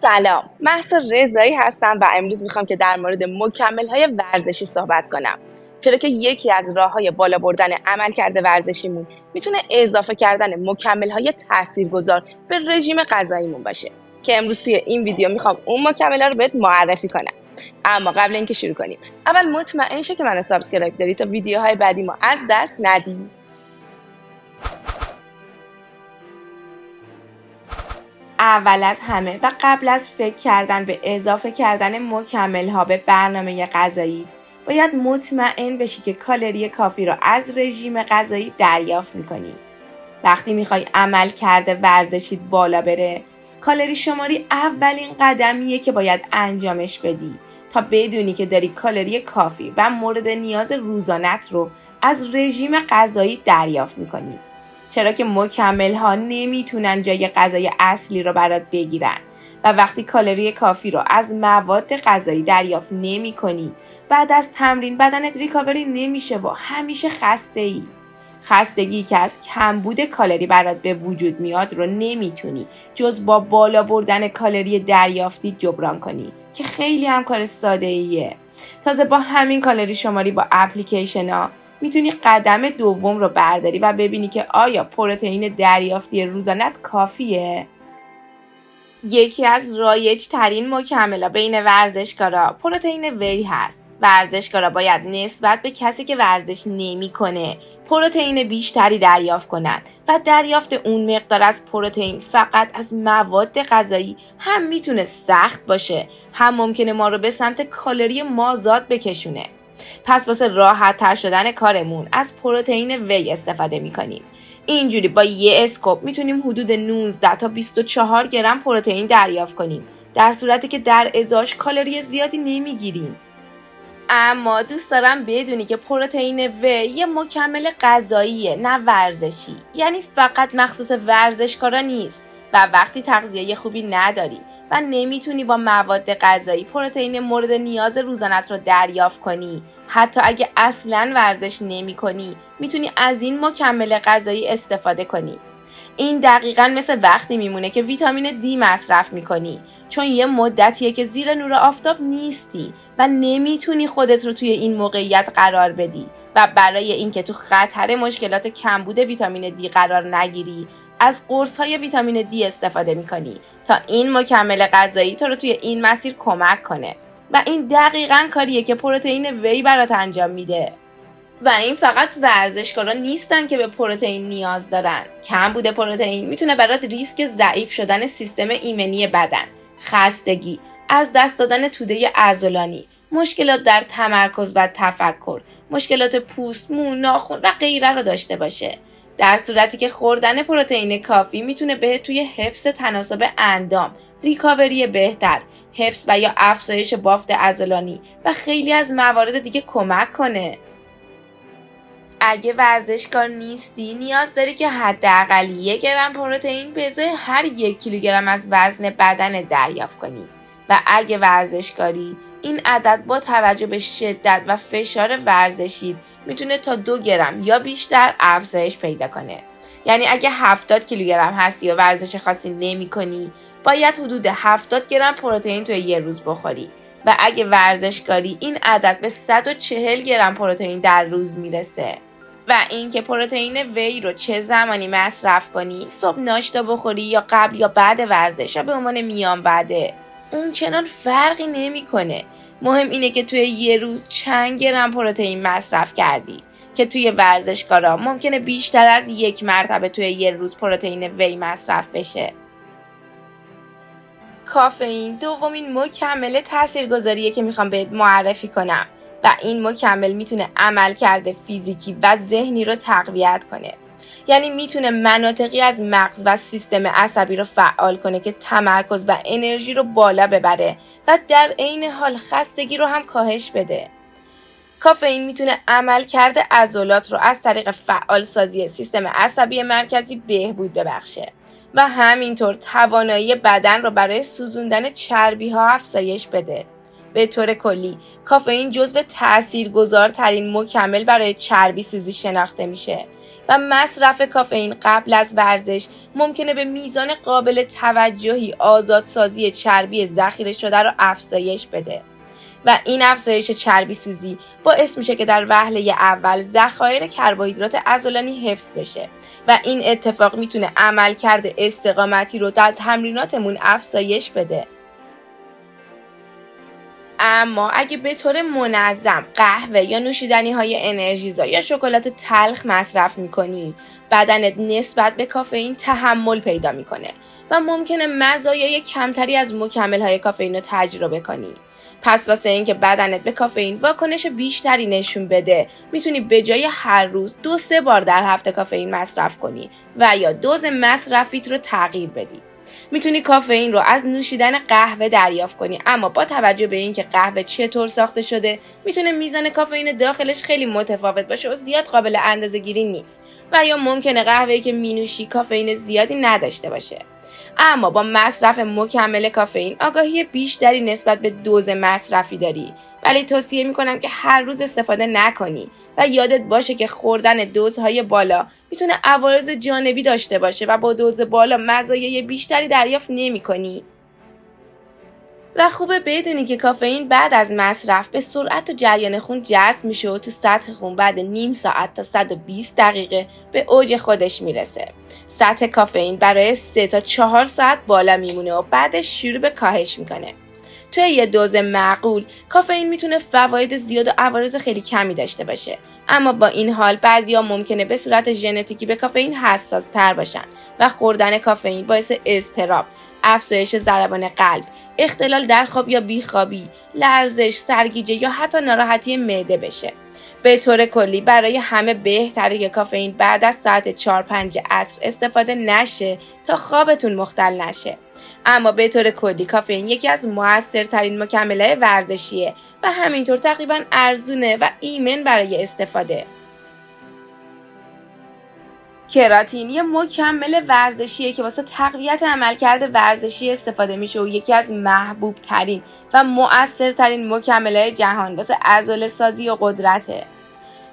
سلام، مهسا رضایی هستم و امروز میخوام که در مورد مکمل‌های ورزشی صحبت کنم. چرا که یکی از راه‌های بالا بردن عملکرد ورزشیمون میتونه اضافه کردن مکمل‌های تاثیرگذار به رژیم غذاییمون باشه. که امروز توی این ویدیو میخوام اون مکمل‌ها رو بهت معرفی کنم. اما قبل اینکه شروع کنیم، اول مطمئن شو که منو سابسکرایب داری تا ویدیوهای بعدی ما از دست ندی. اول از همه و قبل از فکر کردن به اضافه کردن مکمل‌ها به برنامه غذایی، باید مطمئن بشی که کالری کافی را از رژیم غذایی دریافت می‌کنی. وقتی می‌خوای عملکرد ورزشیت بالا بره، کالری شماری اولین قدمیه که باید انجامش بدی تا بدونی که داری کالری کافی و مورد نیاز روزانت رو از رژیم غذایی دریافت می‌کنی. چرا که مکمل ها نمیتونن جای غذای اصلی رو برات بگیرن و وقتی کالری کافی رو از مواد غذایی دریافت نمی کنی، بعد از تمرین بدنت ریکاوری نمیشه و همیشه خسته ای. خستگی که از کمبود کالری برات به وجود میاد رو نمیتونی جز با بالا بردن کالری دریافتی جبران کنی که خیلی هم کار ساده ایه. تازه با همین کالری شماری با اپلیکیشن ها میتونی قدم دوم رو برداری و ببینی که آیا پروتئین دریافتی روزانت کافیه؟ یکی از رایج ترین مکمل‌ها بین ورزشکارا پروتئین وی هست. ورزشکارا باید نسبت به کسی که ورزش نمی‌کنه پروتئین بیشتری دریافت کنن و دریافت اون مقدار از پروتئین فقط از مواد غذایی هم میتونه سخت باشه، هم ممکنه ما رو به سمت کالری مازاد بکشونه. پس واسه راحت تر شدن کارمون از پروتئین وی استفاده میکنیم. اینجوری با یه اسکوپ میتونیم حدود 19 تا 24 گرم پروتئین دریافت کنیم، در صورتی که در ازاش کالری زیادی نمیگیریم. اما دوست دارم بدونی که پروتئین وی یه مکمل غذاییه، نه ورزشی. یعنی فقط مخصوص ورزشکارا نیست و وقتی تغذیه خوبی نداری و نمیتونی با مواد غذایی پروتئین مورد نیاز روزانت رو دریافت کنی، حتی اگه اصلاً ورزش نمی کنی، میتونی از این مکمل غذایی استفاده کنی. این دقیقاً مثل وقتی میمونه که ویتامین دی مصرف میکنی، چون یه مدتیه که زیر نور آفتاب نیستی و نمیتونی خودت رو توی این موقعیت قرار بدی و برای اینکه تو خطر مشکلات کمبود ویتامین دی قرار نگیری، از قرص‌های ویتامین دی استفاده میکنی تا این مکمل غذایی تو رو توی این مسیر کمک کنه و این دقیقاً کاریه که پروتئین وی برات انجام میده. و این فقط ورزشکارا نیستن که به پروتئین نیاز دارن. کمبود پروتئین میتونه برات ریسک ضعیف شدن سیستم ایمنی بدن، خستگی، از دست دادن توده عضلانی، مشکلات در تمرکز و تفکر، مشکلات پوست، مو، ناخن و غیره رو داشته باشه. در صورتی که خوردن پروتئین کافی میتونه بهت توی حفظ تناسب اندام، ریکاوری بهتر، حفظ و یا افزایش بافت عضلانی و خیلی از موارد دیگه کمک کنه. اگه ورزشکار نیستی، نیاز داری که حداقل 1 گرم پروتئین به ازای هر 1 کیلوگرم از وزن بدن دریافت کنی و اگه ورزشکاری، این عدد با توجه به شدت و فشار ورزشیت میتونه تا 2 گرم یا بیشتر افزایش پیدا کنه. یعنی اگه 70 کیلوگرم هستی و ورزش خاصی نمی کنی، باید حدود 70 گرم پروتئین توی یه روز بخوری و اگه ورزشکاری، این عدد به 140 گرم پروتئین در روز میرسه. و اینکه پروتئین وی رو چه زمانی مصرف کنی، صبح ناشتا بخوری یا قبل یا بعد ورزش یا به عنوان میان وعده، اون چنان فرقی نمیکنه. مهم اینه که توی یه روز چند گرم پروتئین مصرف کردی، که توی ورزشکارا ممکنه بیشتر از 1 مرتبه توی یه روز پروتئین وی مصرف بشه. کافئین دومین مکمل تاثیرگذاریه که میخوام بهت معرفی کنم و این مکمل میتونه عملکرد فیزیکی و ذهنی رو تقویت کنه. یعنی میتونه مناطقی از مغز و سیستم عصبی رو فعال کنه که تمرکز و انرژی رو بالا ببره و در عین حال خستگی رو هم کاهش بده. کافئین میتونه عملکرد عضلات رو از طریق فعال سازی سیستم عصبی مرکزی بهبود ببخشه و همینطور توانایی بدن رو برای سوزوندن چربی ها افزایش بده. به طور کلی کافئین جزو تاثیرگذارترین مکمل برای چربی سوزی شناخته میشه و مصرف کافئین قبل از ورزش ممکنه به میزان قابل توجهی آزادسازی چربی ذخیره شده رو افزایش بده و این افزایش چربی سوزی باعث میشه که در وهله اول ذخایر کربوهیدرات عضلانی حفظ بشه و این اتفاق میتونه عملکرد استقامتی رو در تمریناتمون افزایش بده. اما اگه به طور منظم قهوه یا نوشیدنی های انرژیزا یا شکلات تلخ مصرف میکنی، بدنت نسبت به کافئین تحمل پیدا میکنه و ممکنه مزایای کمتری از مکمل های کافئین رو تجربه کنی. پس واسه اینکه بدنت به کافئین واکنش بیشتری نشون بده، میتونی به جای هر روز 2-3 بار در هفته کافئین مصرف کنی و یا دوز مصرفیت رو تغییر بدی. میتونی کافئین رو از نوشیدن قهوه دریافت کنی، اما با توجه به اینکه قهوه چطور ساخته شده میتونه میزان کافئین داخلش خیلی متفاوت باشه و زیاد قابل اندازه‌گیری نیست و یا ممکنه قهوه‌ای که مینوشی کافئین زیادی نداشته باشه. اما با مصرف مکمل کافئین آگاهی بیشتری نسبت به دوز مصرفی داری، ولی توصیه میکنم که هر روز استفاده نکنی و یادت باشه که خوردن دوزهای بالا میتونه عوارض جانبی داشته باشه و با دوز بالا مزایای بیشتری دریافت نمی‌کنی. و خوبه بدونی که کافئین بعد از مصرف به سرعت و جریان خون جذب میشه و تو سطح خون بعد نیم ساعت تا 120 دقیقه به اوج خودش میرسه. سطح کافئین برای 3 تا 4 ساعت بالا میمونه و بعدش شروع به کاهش میکنه. توی یه دوز معقول کافئین میتونه فواید زیاد و عوارض خیلی کمی داشته باشه، اما با این حال بعضیا ممکنه به صورت ژنتیکی به کافئین حساس تر باشن و خوردن کافئین باعث اضطراب، افزایش ضربان قلب، اختلال در خواب یا بیخوابی، لرزش، سرگیجه یا حتی ناراحتی معده بشه. به طور کلی برای همه بهتره که کافئین بعد از ساعت 4-5 عصر استفاده نشه تا خوابتون مختل نشه. اما به طور کلی کافئین یکی از موثرترین مکمل‌های ورزشیه و همینطور تقریباً ارزونه و ایمن برای استفاده. کراتین یه مکمل ورزشیه که واسه تقویت عملکرد ورزشی استفاده میشه و یکی از محبوب ترین و مؤثرترین مکمل‌های جهان واسه عضله‌سازی و قدرته.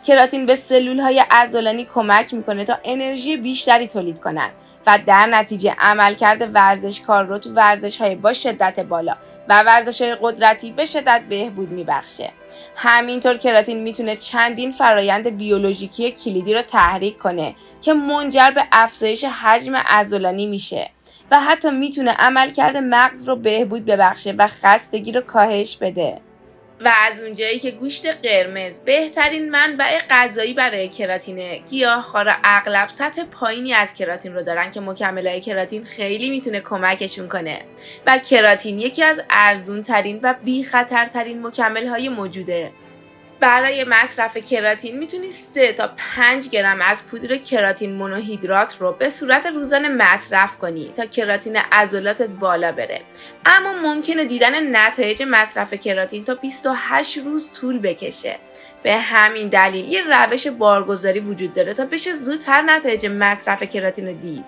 کراتین به سلول‌های عضلانی کمک میکنه تا انرژی بیشتری تولید کنن و در نتیجه عملکرد ورزشکار رو تو ورزش‌های با شدت بالا و ورزش‌های قدرتی به شدت بهبود میبخشه. همینطور کراتین میتونه چندین فرایند بیولوژیکی کلیدی رو تحریک کنه که منجر به افزایش حجم عضلانی میشه و حتی میتونه عملکرد مغز رو بهبود ببخشه و خستگی رو کاهش بده. و از اونجایی که گوشت قرمز بهترین منبع غذایی برای کراتینه، گیاهخوارا اغلب سطح پایینی از کراتین رو دارن که مکمل‌های کراتین خیلی میتونه کمکشون کنه و کراتین یکی از ارزون ترین و بی خطرترین مکمل‌های موجوده. برای مصرف کراتین میتونی 3 تا 5 گرم از پودر کراتین مونوهیدرات رو به صورت روزانه مصرف کنی تا کراتین عضلاتت بالا بره. اما ممکنه دیدن نتایج مصرف کراتین تا 28 روز طول بکشه. به همین دلیل یه روش بارگذاری وجود داره تا بشه زودتر نتایج مصرف کراتین رو دید.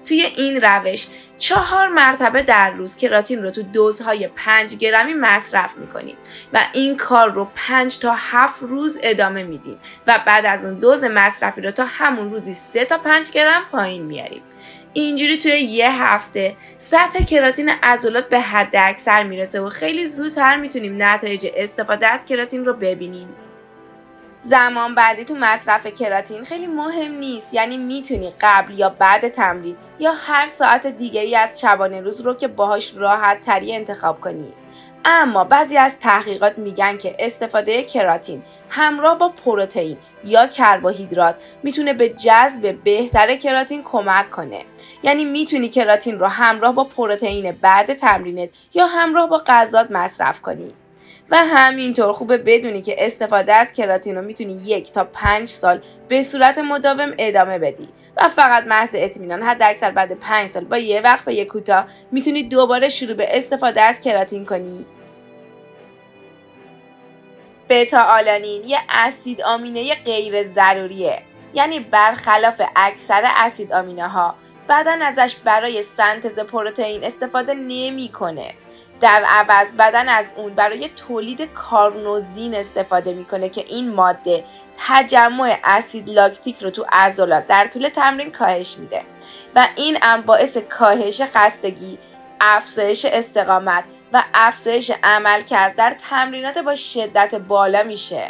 توی این روش 4 مرتبه در روز کراتین رو تو دوزهای 5 گرمی مصرف میکنیم و این کار رو 5 تا 7 روز ادامه میدیم و بعد از اون دوز مصرفی رو تا همون روزی 3 تا 5 گرم پایین میاریم. اینجوری توی یه هفته سطح کراتین عضلات به حد اکثر میرسه و خیلی زودتر میتونیم نتایج استفاده از کراتین رو ببینیم. زمان بعدی تو مصرف کراتین خیلی مهم نیست، یعنی میتونی قبل یا بعد تمرین یا هر ساعت دیگه ای از شبانه روز رو که باهاش راحت تری انتخاب کنی. اما بعضی از تحقیقات میگن که استفاده کراتین همراه با پروتئین یا کربوهیدرات میتونه به جذب بهتر کراتین کمک کنه. یعنی میتونی کراتین رو همراه با پروتئین بعد تمرینت یا همراه با غذات مصرف کنی. و همینطور خوبه بدونی که استفاده از کراتین رو میتونی 1 تا 5 سال به صورت مداوم ادامه بدی و فقط محض اطمینان حد اکثر بعد 5 سال با یه وقفه کوتاه میتونی دوباره شروع به استفاده از کراتین کنی. بتا آلانین یه اسید آمینه غیر ضروریه، یعنی برخلاف اکثر اسید آمینه ها بدن ازش برای سنتز پروتئین استفاده نمیکنه. در عوض بدن از اون برای تولید کارنوزین استفاده میکنه که این ماده تجمع اسید لاکتیک رو تو عضلات در طول تمرین کاهش میده و این امر باعث کاهش خستگی، افزایش استقامت و افزایش عملکرد در تمرینات با شدت بالا میشه.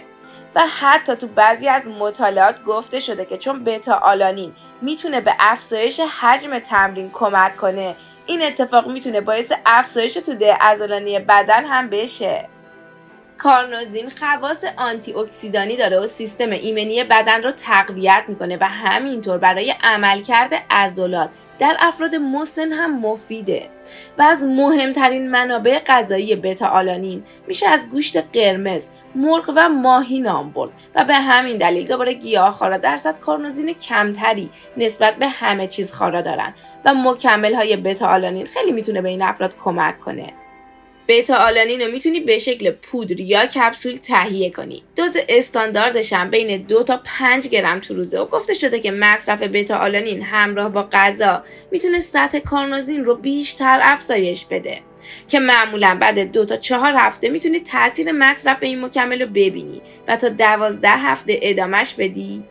و حتی تو بعضی از مطالعات گفته شده که چون بتا آلانین میتونه به افزایش حجم تمرین کمک کنه، این اتفاق میتونه باعث افزایش توده عضلانی بدن هم بشه. کارنوزین خواص آنتی اکسیدانی داره و سیستم ایمنی بدن رو تقویت میکنه و همینطور برای عملکرد عضلات در افراد مسن هم مفیده. و از مهمترین منابع غذایی بتا آلانین میشه از گوشت قرمز، مرغ و ماهی نام برد و به همین دلیل دوباره گیاهخوارا درصد کارنوزین کمتری نسبت به همه چیز خارا دارن و مکمل های بتا آلانین خیلی میتونه به این افراد کمک کنه. بتا آلانین رو میتونی به شکل پودر یا کپسول تهیه کنی. دوز استانداردش هم بین 2 تا 5 گرم تو روزه و گفته شده که مصرف بتا آلانین همراه با غذا میتونه سطح کارنوزین رو بیشتر افزایش بده که معمولا بعد 2 تا 4 هفته میتونی تاثیر مصرف این مکمل رو ببینی و تا 12 هفته ادامش بدی.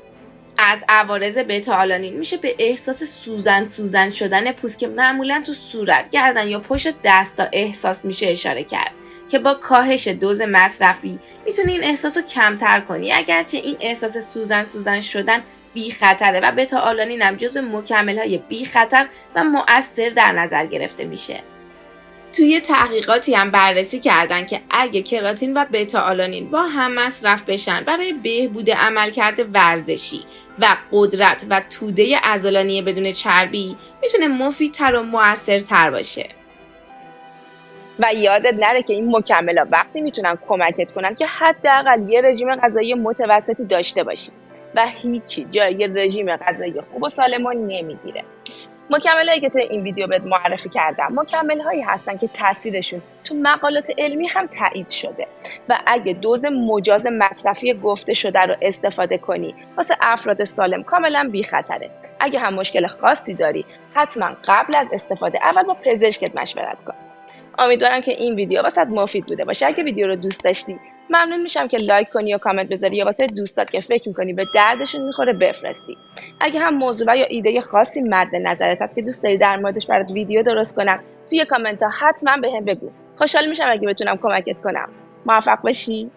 از عوارض بتا آلانین میشه به احساس سوزن شدن پوست که معمولا تو صورت، گردن یا پشت دستا احساس میشه اشاره کرد که با کاهش دوز مصرفی میتونی این احساس رو کمتر کنی، اگرچه این احساس سوزن شدن بی خطره و بتا آلانین هم جزو مکمل‌های بی خطر و مؤثر در نظر گرفته میشه. توی تحقیقاتی هم بررسی کردن که اگه کراتین و بتا آلانین با هم مصرف بشن برای بهبود عملکرد ورزشی و قدرت و توده عضلانی بدون چربی میتونه مفیدتر و مؤثرتر باشه. و یادت نره که این مکمل‌ها وقتی میتونن کمکت کنن که حداقل یه رژیم غذایی متوسطی داشته باشی و هیچی جای یه رژیم غذایی خوب و سالم رو نمیگیره. مکمل‌هایی که توی این ویدیو بهت معرفی کردم مکمل‌هایی هستن که تاثیرشون تو مقالات علمی هم تایید شده و اگه دوز مجاز مصرفی گفته شده رو استفاده کنی واسه افراد سالم کاملا بی خطره. اگه هم مشکل خاصی داری حتما قبل از استفاده اول با پزشکت مشورت کن. امیدوارم که این ویدیو واسات مفید بوده باشه. اگه ویدیو رو دوست داشتی ممنون میشم که لایک کنی و کامنت بذاری یا واسه دوستات که فکر میکنی به دردشون میخوره بفرستی. اگه هم موضوع یا ایده خاصی مد نظرت هست که دوست داری در موردش برات ویدیو درست کنم توی کامنت ها حتما بهم بگو. خوشحال میشم اگه بتونم کمکت کنم. موفق باشی.